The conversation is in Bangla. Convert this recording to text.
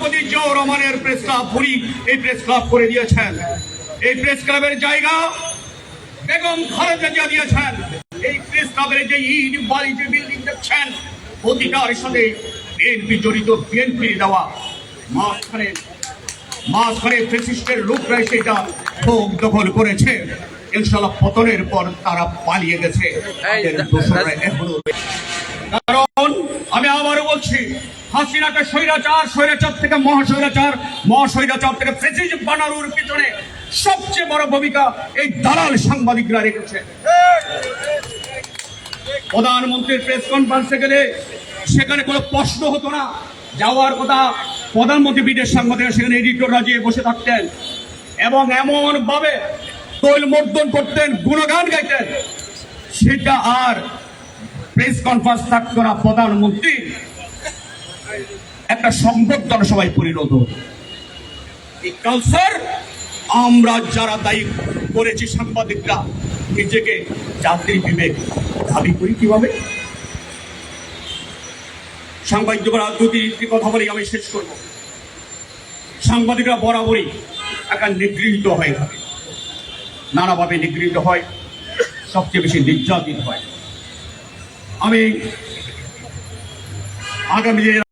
সভাপতি জিয়াউর রহমানের প্রেস ক্লাব পুরী এই প্রেস ক্লাব করে দিয়েছেন। এই প্রেস ক্লাবের জায়গা বেগম খালেদা জিয়া দিয়েছেন। এই প্রেস ক্লাবের যে ইট বালি যে বিল্ডিং দেখছেন প্রতিটার সাথে বিএনপি জড়িত, বিএনপি দেওয়া। মাঝখানে ফ্যাসিস্টের লোকরা সেটা ভোগ দখল করেছে। ইনশাআল্লাহ পতনের পর তারা পালিয়ে গেছে। কারণ আমি আবারও বলছি, হাসিনাকে স্বৈরাচার থেকে মহাস্বৈরাচার থেকে ফ্যাসিজম বানানোর পিছনে সবচেয়ে বড় ভূমিকা এই দালাল সাংবাদিকরা রেখেছে। প্রধানমন্ত্রীর প্রেস কনফারেন্সে গেলে সেখানে কোনো প্রশ্ন হতো না, যাওয়ার কথা প্রধানমন্ত্রী বিদেশ সাংবাদিকরা সেখানে এডিটররা যেয়ে বসে থাকতেন এবং এমন ভাবে তৈলমর্দন করতেন, গুণগান গাইতেন, সেটা আর প্রেস কনফারেন্স থাকতো না। প্রধানমন্ত্রী একটা সংবর্ধনা সভায় পরিণত হতো। এই কালচার আমরা যারা দায়ী করেছি সাংবাদিকরা নিজেকে জাতির বিবেক দাবি করি কিভাবে? সাংবাদিকরা রাজনীতির কথা বলি, আমি শেষ করব। সাংবাদিকরা বরাবরই একটা নিগৃহীত হয়ে থাকে, নানাভাবে নিগৃহীত হয়, সবচেয়ে বেশি নির্যাতিত হয়। আমি আগামী